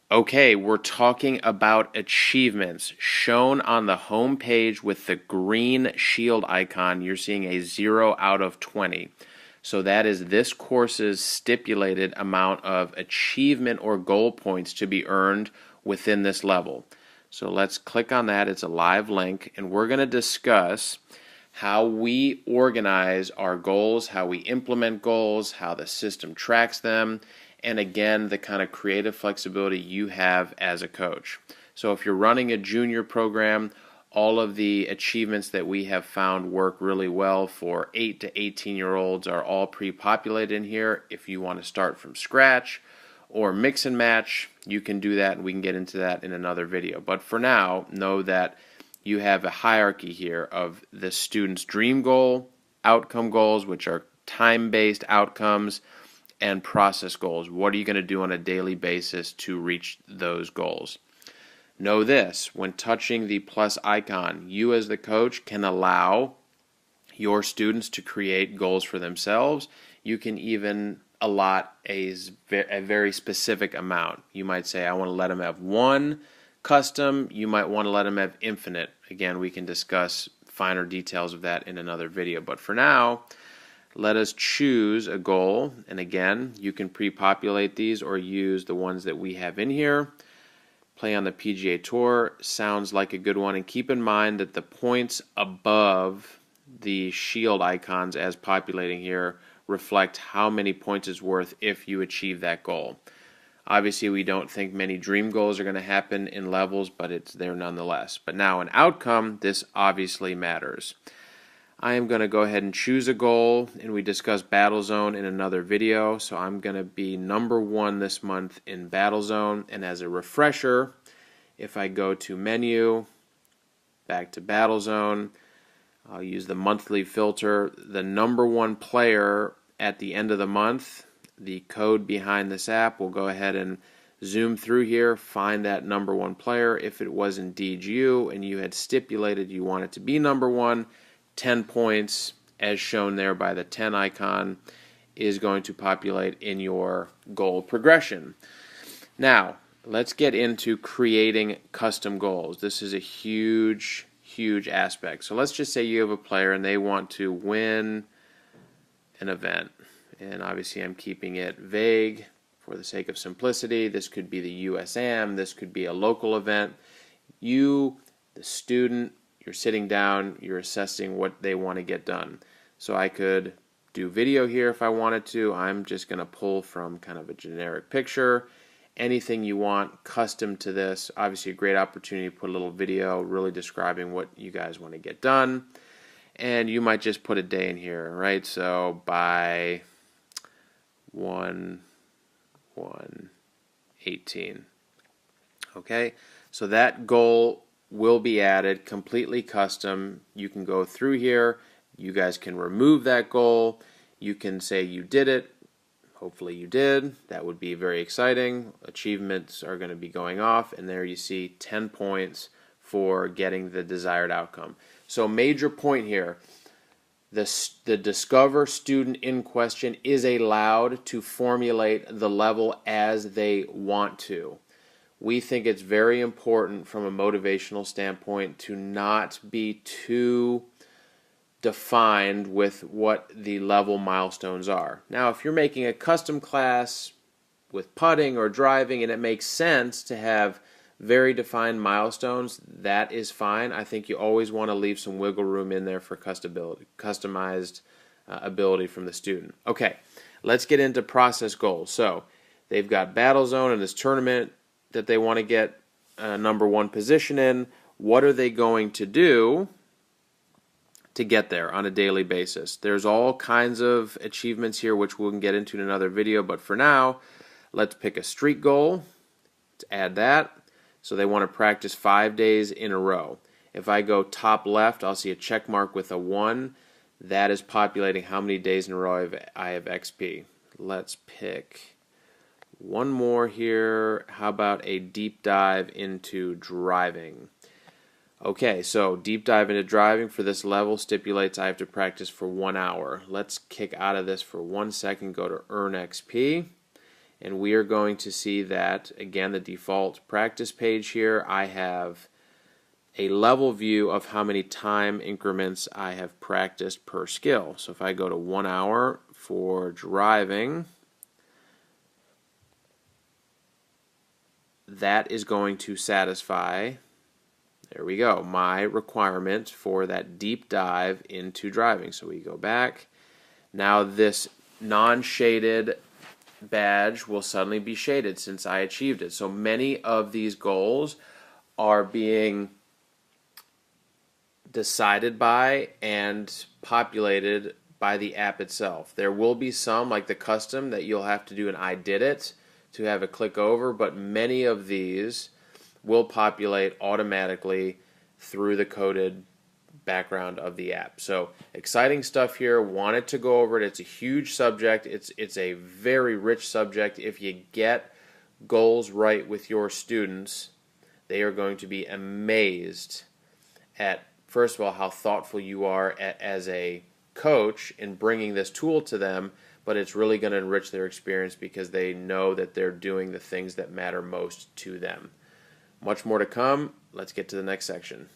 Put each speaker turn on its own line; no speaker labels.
Okay, we're talking about achievements shown on the home page with the green shield icon. You're seeing a 0 out of 20. So that is this course's stipulated amount of achievement or goal points to be earned within this level. So let's click on that. It's a live link, and we're going to discuss how we organize our goals, how we implement goals, how the system tracks them, and again, the kind of creative flexibility you have as a coach. So if you're running a junior program, all of the achievements that we have found work really well for 8 to 18-year-olds are all pre-populated in here. If you want to start from scratch or mix and match, you can do that, and we can get into that in another video. But for now, know that you have a hierarchy here of the student's dream goal, outcome goals, which are time-based outcomes, and process goals. What are you going to do on a daily basis to reach those goals? Know this, when touching the plus icon, you as the coach can allow your students to create goals for themselves. You can even allot a very specific amount. You might say, I want to let them have one custom. You might want to let them have infinite. Again, we can discuss finer details of that in another video. But for now, let us choose a goal, and again, you can pre-populate these or use the ones that we have in here. Play on the PGA Tour sounds like a good one, and keep in mind that the points above the shield icons as populating here reflect how many points is worth if you achieve that goal. Obviously, we don't think many dream goals are going to happen in levels, but it's there nonetheless. But now an outcome, this obviously matters. I am going to go ahead and choose a goal, and we discussed Battlezone in another video. So I'm going to be number 1 this month in Battlezone. And as a refresher, if I go to menu, back to Battlezone, I'll use the monthly filter. The number 1 player at the end of the month, the code behind this app, will go ahead and zoom through here, find that number 1 player. If it was indeed you and you had stipulated you want it to be number 1, 10 points, as shown there by the 10 icon, is going to populate in your goal progression. Now, let's get into creating custom goals. This is a huge, huge aspect. So let's just say you have a player and they want to win an event. And obviously I'm keeping it vague for the sake of simplicity. This could be the USAM, this could be a local event. You, the student, you're sitting down, you're assessing what they want to get done. So I could do video here if I wanted to. I'm just going to pull from kind of a generic picture. Anything you want custom to this. Obviously a great opportunity to put a little video really describing what you guys want to get done. And you might just put a day in here, right? So by 1/1/18. Okay, so that goal will be added, completely custom. You can go through here. You guys can remove that goal. You can say you did it. Hopefully you did. That would be very exciting. Achievements are going to be going off, and there you see 10 points for getting the desired outcome. So major point here, the Discover student in question is allowed to formulate the level as they want to. We think it's very important from a motivational standpoint to not be too defined with what the level milestones are. Now, if you're making a custom class with putting or driving and it makes sense to have very defined milestones, that is fine. I think you always want to leave some wiggle room in there for customized ability from the student. Okay, let's get into process goals. So they've got Battlezone in this tournament that they want to get number 1 position in. What are they going to do to get there on a daily basis? There's all kinds of achievements here which we can get into in another video, but for now, let's pick a streak goal. Let's add that. So they want to practice 5 days in a row. If I go top left, I'll see a check mark with a 1. That is populating how many days in a row I have XP. Let's pick one more here. How about a deep dive into driving? Okay, so deep dive into driving for this level stipulates I have to practice for 1 hour. Let's kick out of this for 1 second, go to Earn XP. And we are going to see that, again, the default practice page here, I have a level view of how many time increments I have practiced per skill. So if I go to 1 hour for driving, that is going to satisfy, there we go, my requirement for that deep dive into driving. So we go back. Now this non-shaded badge will suddenly be shaded since I achieved it. So many of these goals are being decided by and populated by the app itself. There will be some, like the custom, that you'll have to do an I did it to have it click over, but many of these will populate automatically through the coded background of the app. So exciting stuff here. Wanted to go over it. It's a huge subject. It's a very rich subject. If you get goals right with your students, they are going to be amazed at, first of all, how thoughtful you are as a coach in bringing this tool to them, but it's really going to enrich their experience because they know that they're doing the things that matter most to them. Much more to come. Let's get to the next section.